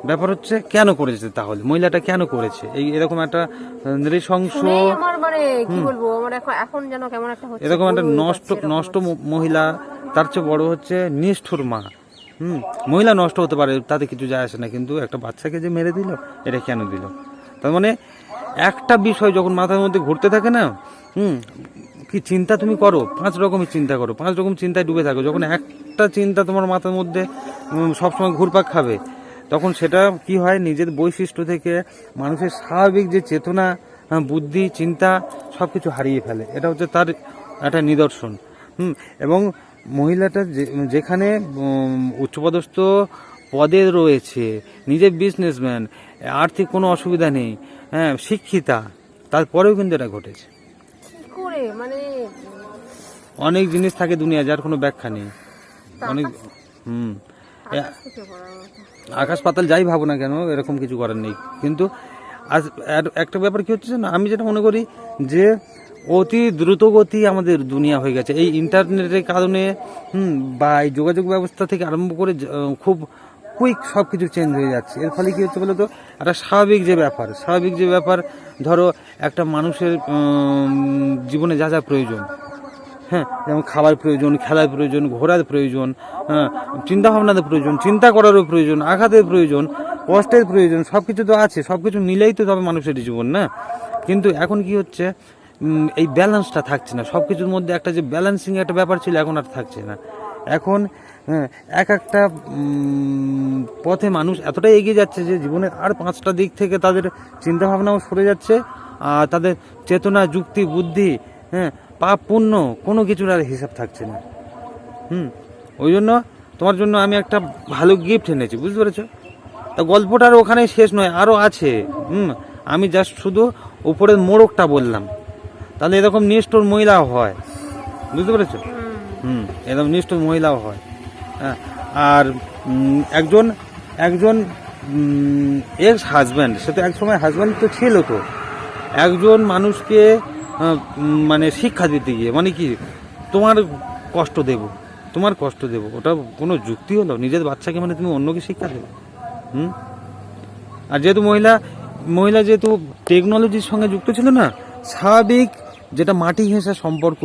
ব্যাপার হচ্ছে কেন করেছে, তাহলে মহিলাটা কেন করেছে এই এরকম একটা নৃশংস, শুনেই আমার মানে কি বলবো, আমার এখন যেন কেমন একটা হচ্ছে, এরকম একটা নষ্ট মহিলা, তার চেয়ে বড় হচ্ছে নিষ্ঠুর মা। মহিলা নষ্ট হতে পারে, তাতে কিছু যায় আসে না, কিন্তু একটা বাচ্চাকে যে মেরে দিল, এটা কেন দিল? তার মানে একটা বিষয় যখন মাথার মধ্যে ঘুরতে থাকে না, কি চিন্তা তুমি করো, 5 রকমের চিন্তা করো, 5 রকম চিন্তায় ডুবে থাকো, যখন একটা চিন্তা তোমার মাথার মধ্যে সবসময় ঘুরপাক খাবে, তখন সেটা কি হয়, নিজের বৈশিষ্ট্য থেকে মানুষের স্বাভাবিক যে চেতনা, বুদ্ধি, চিন্তা সবকিছু হারিয়ে ফেলে। এটা হচ্ছে তার একটা নিদর্শন। এবং মহিলাটা যেখানে উচ্চপদস্থ পদে রয়েছে, নিজে বিজনেসম্যান, আর্থিক কোনো অসুবিধা নেই, হ্যাঁ, শিক্ষিতা, তারপরেও কিন্তু এটা ঘটেছে। কি করে মানে, অনেক জিনিস থাকে দুনিয়া যার কোনো ব্যাখ্যা নেই, অনেক আকাশ থেকে পড়ার মতো। আকাশ পাতাল যাই ভাবো না কেন, এরকম কিছু করার নেই। কিন্তু আজ একটা ব্যাপার কি হচ্ছে না, আমি যেটা মনে করি যে অতি দ্রুতগতি আমাদের দুনিয়া হয়ে গেছে এই ইন্টারনেটের কারণে। বা এই যোগাযোগ ব্যবস্থা থেকে আরম্ভ করে খুব কুইক সব কিছু চেঞ্জ হয়ে যাচ্ছে। এর ফলে কি হচ্ছে বলো তো, একটা স্বাভাবিক যে ব্যাপার, ধরো একটা মানুষের জীবনে যা যা প্রয়োজন, হ্যাঁ, যেমন খাবার প্রয়োজন, খেলার প্রয়োজন, ঘোরার প্রয়োজন, হ্যাঁ, চিন্তা ভাবনার প্রয়োজন, চিন্তা করারও প্রয়োজন, আঘাতের প্রয়োজন, কষ্টের প্রয়োজন, সবকিছু তো আছে, সবকিছু নিলেই তো তবে মানুষের জীবন না। কিন্তু এখন কি হচ্ছে, এই ব্যালেন্সটা থাকছে না, সবকিছুর মধ্যে একটা যে ব্যালেন্সিং একটা ব্যাপার ছিল, এখন আর থাকছে না। এখন একটা পথে মানুষ এতটাই এগিয়ে যাচ্ছে যে জীবনের আর 5টা দিক থেকে তাদের চিন্তা ভাবনাও সরে যাচ্ছে, আর তাদের চেতনা, যুক্তি, বুদ্ধি, হ্যাঁ, পাপ পুণ্য কোনো কিছুর আর হিসাব থাকছে না। ওই জন্য তোমার জন্য আমি একটা ভালো গিফট এনেছি, বুঝতে পেরেছো? তা গল্পটার ওখানে শেষ নয়, আরও আছে। আমি জাস্ট শুধু উপরের মোড়কটা বললাম। তাহলে এরকম নিষ্ঠুর মহিলাও হয়, বুঝতে পেরেছো? এরকম নিষ্ঠুর মহিলাও হয়। হ্যাঁ, আর একজন এক্স হাজব্যান্ড, সে তো একসময় হাজব্যান্ড তো ছিল, তো একজন মানুষকে মানে শিক্ষা দিতে গিয়ে, মানে কি, তোমার কষ্ট দেব, ওটা কোনো যুক্তি হলো? নিজের বাচ্চাকে মানে তুমি অন্যকে শিক্ষা দেবে? আর যেহেতু মহিলা যেহেতু টেকনোলজির সঙ্গে যুক্ত ছিল না, স্বাভাবিক যেটা মাটি ঘেঁষা সম্পর্ক,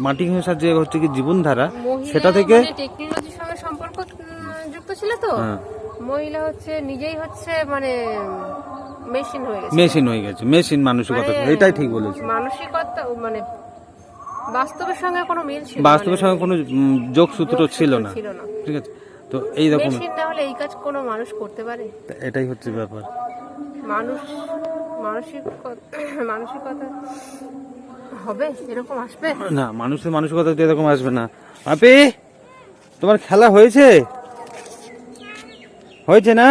মাটি ঘেঁষা যে হচ্ছে কি জীবনধারা, সেটা থেকে টেকনোলজির সঙ্গে সম্পর্ক যুক্ত ছিল, তো মহিলা হচ্ছে নিজেই হচ্ছে মানে মেশিন হয়ে গেছে, মেশিন মানসিকতা, এটাই ঠিক বলেছো। মানসিকতা মানে বাস্তবের সঙ্গে কোনো মিল ছিল, বাস্তবের সঙ্গে কোনো যোগসূত্র ছিল না, ঠিক আছে। তো এইরকম মেশিন না হলে এই কাজ কোনো মানুষ করতে পারে? এটাই হচ্ছে ব্যাপার। মানসিকতা হবে এরকম, আসবে না, মানুষের মানসিকতা তো এরকম আসবে না। আপি, তোমার খেলা হয়েছে না?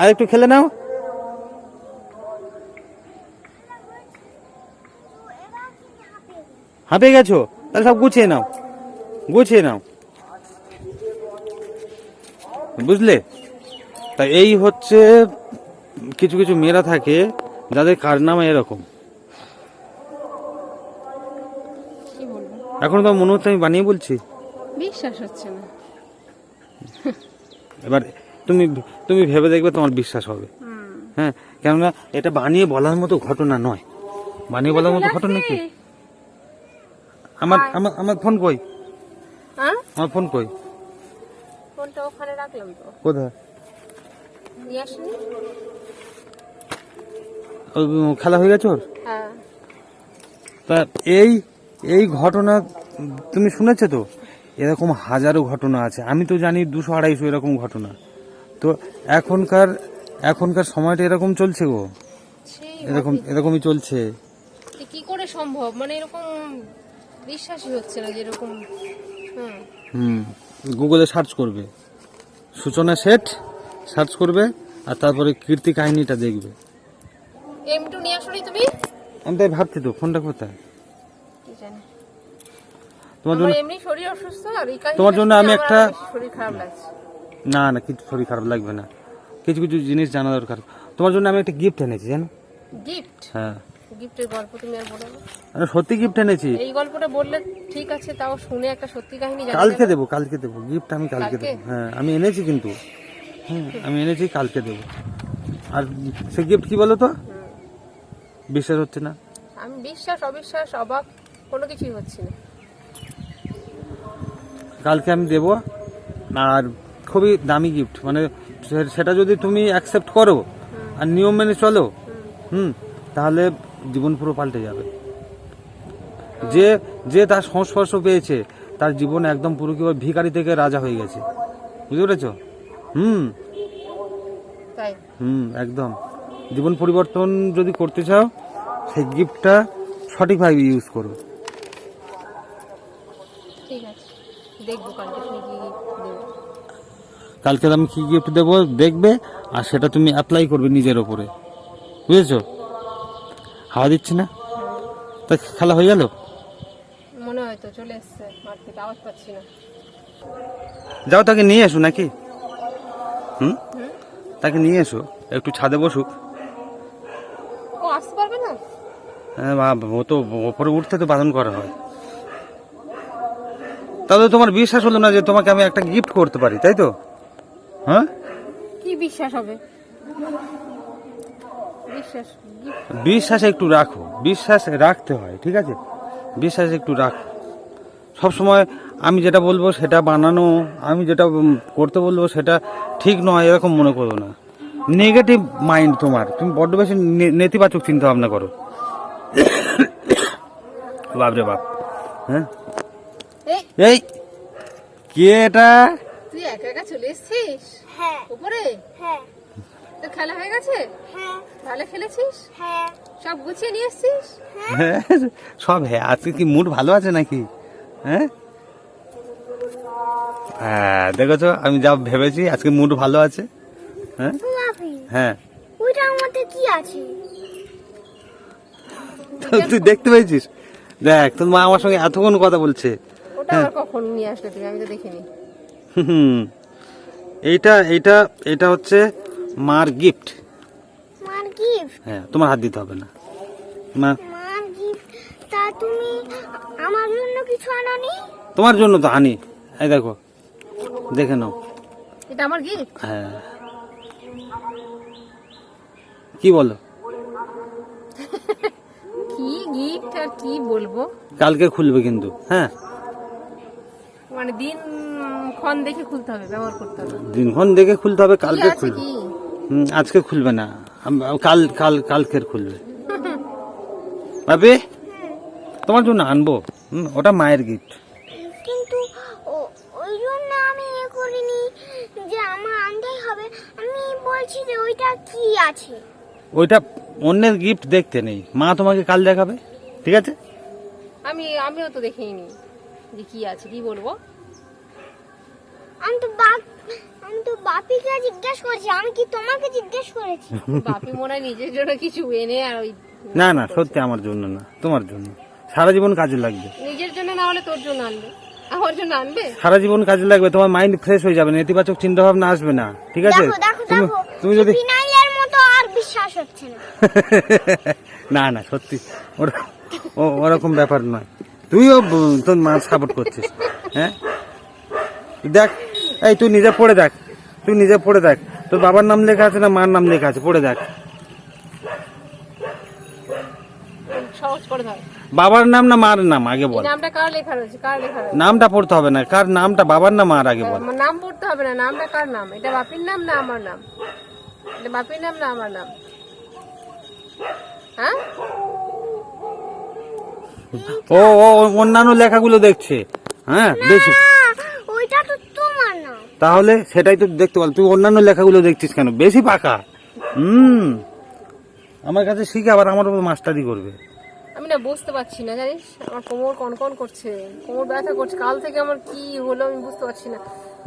আর একটু খেলে নাও। হাঁপিয়ে গেছো? তাহলে সব গুছিয়ে নাও, বুঝলে? তাই এই হচ্ছে কিছু কিছু মেয়েরা থাকে যাদের কারনামা এরকম। এখন তো মনে হচ্ছে আমি বানিয়ে বলছি। বিশ্বাস হচ্ছে না। এবার তুমি তুমি ভেবে দেখবে, তোমার বিশ্বাস হবে। হ্যাঁ, কেননা এটা বানিয়ে বলার মতো ঘটনা নয়। বানিয়ে বলার মতো ঘটনা কি? আমার আমার আমার ফোন কই? হ্যাঁ, আমার ফোন কই? ফোনটা ওখানে রাখলাম তো, কোথায়? নিয়ে আসনি? ওই খেলা হয়ে গেছে ওর? হ্যাঁ। তা এই এই ঘটনা তুমি শুনেছো তো? এরকম হাজারো ঘটনা আছে, আমি তো জানি 200-250 এরকম ঘটনা। তো এখনকার এখনকার সময়টা এরকম চলছে গো, সেই এরকমই চলছে। কি করে সম্ভব, মানে এরকম বিশ্বাসই হচ্ছে না যেরকম। গুগলে সার্চ করবে সূচনা শেঠ, সার্চ করবে, আর তারপরে কীর্তি কাহিনীটা দেখবে। এমটু নিয়ে আসনি তুমি? আমি তাই ভাবছি তো, ফোনটা কোথায়? কি জানি, তোমার আমার জন্য এমনি শরীর অসুস্থ, আর এই কাহিনীটা তোমার জন্য শুনে আমি আমার একটা আরো বেশি শরীর খারাপ লাগছে। না না, কিছু শরীর খারাপ লাগবে না, কিছু কিছু জিনিস জানা দরকার। তোমার জন্য আমি একটা গিফট এনেছি, জানো? গিফট? হ্যাঁ, গিফটের গল্প তুমি আর বলো না। আমি সত্যি গিফট এনেছি। এই গল্পটা বললে ঠিক আছে, তাও শুনে একটা সত্যি কাহিনী জানা কালকে যাবে। দেবো, কালকে দেবো গিফট, আমি কালকে কালকে? দেবো। হ্যাঁ, আমি এনেছি কিন্তু, হ্যাঁ আমি এনেছি, কালকে দেবো। আর সে গিফট কি বলো তো? বিশ্বাস হচ্ছে না? আমি বিশ্বাস অবিশ্বাস অবাক কোনো কিছুই হচ্ছে না। কালকে আমি দেবো। আর খুবই দামি গিফট, মানে সেটা যদি তুমি অ্যাকসেপ্ট করো আর নিয়ম মেনে চলো, তাহলে জীবন পুরো পাল্টে যাবে। যে যে তার সংস্পর্শ পেয়েছে, তার জীবন একদম পুরো কি ভিখারি থেকে রাজা হয়ে গেছে, বুঝতে পেরেছো? তাই? একদম। জীবন পরিবর্তন যদি করতে চাও, সেই গিফটটা সঠিকভাবে ইউজ করো। ঠিক আছে, দেখবো কালকে তুমি কি দেবো। কালকে আমি কি গিফট দেবো দেখবে, আর সেটা তুমি অ্যাপ্লাই করবে নিজের ওপরে, বুঝেছো? হাওয়া দিচ্ছে না? তা খেলা হয়ে গেল? মনে হয় তো চলে এসছে মাঠ থেকে, আওয়াজ পাচ্ছি না। যাও, তাকে নিয়ে এসো নাকি? তাকে নিয়ে এসো, একটু ছাদে বসুক। ও আসতে পারবে না? হ্যাঁ, ও তো ওপরে উঠতে তো বারণ করা হয়। তাহলে তোমার বিশ্বাস হলো না যে তোমাকে আমি একটা গিফট করতে পারি, তাই তো? হ্যাঁ, কি বিশ্বাস হবে? বিশ্বাস বিশ্বাস একটু রাখো, বিশ্বাস রাখতে হয়, ঠিক আছে? বিশ্বাস একটু রাখো। সবসময় আমি যেটা বলবো সেটা বানানো, আমি যেটা করতে বলবো সেটা ঠিক নয় এরকম মনে করো না। নেগেটিভ মাইন্ড তোমার, তুমি বড্ড বেশি নেতিবাচক চিন্তা ভাবনা করো। বাপরে বাপ। হ্যাঁ, এই এই কে এটা? তুই একা একা চলে এসেছিস হ্যাঁ উপরে? হ্যাঁ তো খেলা হয়ে গেছে? হ্যাঁ ভালো খেলেছিস? হ্যাঁ সব গুছিয়ে নিয়ে এসেছিস? হ্যাঁ, সব হ্যাঁ। আজকে কি মুড ভালো আছে নাকি? হ্যাঁ হ্যাঁ, দেখেছো আমি যা ভেবেছি, আজকে মুড ভালো আছে। হ্যাঁ মাফি, হ্যাঁ, ওইটার মধ্যে কি আছে? তুই দেখতে পেয়েছিস? দেখ, তোর মা আমার সঙ্গে এতক্ষণ কথা বলছে। ওটা আবার কখন নিয়ে আসলে তুমি? আমি তো দেখিনি। এইটা এইটা এটা হচ্ছে মার গিফট। মার গিফট? হ্যাঁ, তোমার হাত দিতে হবে না। মা মার গিফট? তা তুমি আমার জন্য কিছু আনোনি? তোমার জন্য তো আনি, এই দেখো, দেখে নাও। এটা আমার গিফট? হ্যাঁ, কি বলো? কি গিফট আর কি বলবো? কালকে খুলবে কিন্তু, হ্যাঁ মানে দিন ক্ষণ দেখে খুলতে হবে, ব্যবহার করতে হবে। দিনক্ষণ দেখে খুলতে হবে, কি কালকে আছে খুলবে। কি? আজকে খুলবে না, কালকের খুলবে। ভাবি, তোমার জন্য আনবো, ওটা মায়ের গিফট। কিন্তু ওই জন্য আমি করিনি যে আমার আনতেই হবে। আমি বলছি যে ওইটা কি আছে। ওইটা অন্যের গিফট দেখতে নেই, মা তোমাকে কাল দেখাবে, ঠিক আছে? আমিও তো দেখিনি যে কি আছে, কি বলবো। আমি তো বাপিকে জিজ্ঞেস করেছি, আমি কি তোমাকে জিজ্ঞেস করেছি? বাপি মনে হয় নিজের জন্য কিছু এনে আর ওই না না, সত্যি আমার জন্য না, তোমার জন্য। সারা জীবন কাজে লাগবে। নিজের জন্য না হলে তোর জন্য আনবে, আমার জন্য আনবে। সারা জীবন কাজে লাগবে, তোমার মাইন্ড ফ্রেশ হয়ে যাবে, নেতিবাচক চিন্তা ভাবনা আসবে না, ঠিক আছে? দেখো দেখো তুমি দেখো, তুমি যদি ফিনাইলের মতো আর বিশ্বাস হচ্ছে না। না না, সত্যি ওরকম ব্যাপার নয়। তুইও তোর মা সাপোর্ট করছিস। হ্যাঁ দেখ, এই তুই নিজে পড়ে দেখ, তুই নিজে পড়ে দেখ, তোর বাবার নাম লেখা আছে না মার নাম লেখা আছে, পড়ে দেখ। সহজ করে ধর। বাবার নাম না মার নাম আগে বল। নামটা কার লেখা রয়েছে? কার লেখা রয়েছে? নামটা পড়তে হবে না, কার নামটা, বাবার না মার আগে বল। আমার নাম পড়তে হবে না, নামটা কার নাম? এটা বাপির নাম না আমার নাম? এটা বাপির নাম না আমার নাম? হ্যাঁ, ও ও অন্যান্য লেখাগুলো দেখছে। হ্যাঁ দেখছি, ওইটা তো তোমার না। তাহলে সেটাই তো দেখতে বল। তুই অন্যান্য লেখাগুলো দেখছিস কেন? বেশি পাকা। আমার কাছে শিখে আবার আমার উপর মাস্টারি করবে। আমি না বুঝতে পারছি না, জানিস আমার কোমর কনকন করছে, কোমর ব্যথা করছে, কাল থেকে আমার কি হলো আমি বুঝতে পারছি না।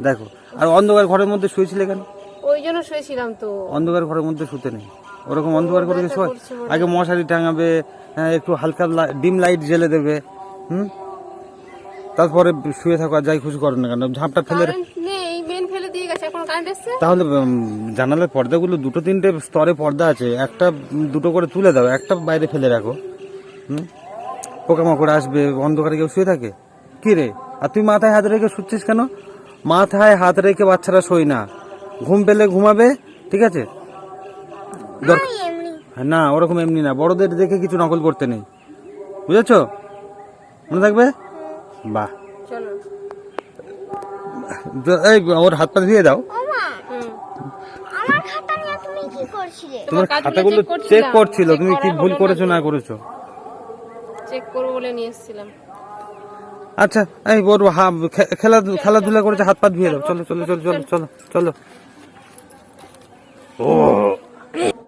দেখো, আর অন্ধকার ঘরের মধ্যে শুয়েছিলে কেন? ওই জন্য শুয়েছিলাম তো। অন্ধকার ঘরের মধ্যে শুতে নেই, ওরকম অন্ধকার করে শোয়। আগে মশারি টাঙাবে, একটু হালকা ডিম লাইট জ্বেলে দেবে, তারপরে শুয়ে থাকো। আর যাই খুশি করো না কেন, ঝাঁপটা ফেলে কারেন্ট নেই, মেন ফেলে দিয়ে গেছে, এখন কারেন্ট এসছে। তাহলে জানালার পর্দাগুলো 2-3টে স্তরে পর্দা আছে, একটা 2টো করে তুলে দাও, একটা বাইরে ফেলে রাখো। পোকামাকড় আসবে, অন্ধকারে কেউ শুয়ে থাকে কি রে? আর তুই মাথায় হাত রেখে শুচ্ছিস কেন? মাথায় হাত রেখে বাচ্চারা শোয় না, ঘুম পেলে ঘুমাবে, ঠিক আছে? না, ওরকম এমনি না, বড়দের দেখে কিছু নকল করতে নেই, বুঝেছো? মনে থাকবে? বাহ, চলো। এই ওর হাত পা ধুয়ে দাও। ওমা, আমার খাতা নিয়ে তুমি কি করছিলে? তোমার খাতাগুলো চেক করছিল, তুমি কি ভুল করেছো না করেছো। চেক করবো বলে নিয়ে এসেছিলাম। আচ্ছা, এই ওর খেলাধুলা করেছে, হাত পা ধুয়ে দাও। চলো চলো চলো চলো চলো চলো। ও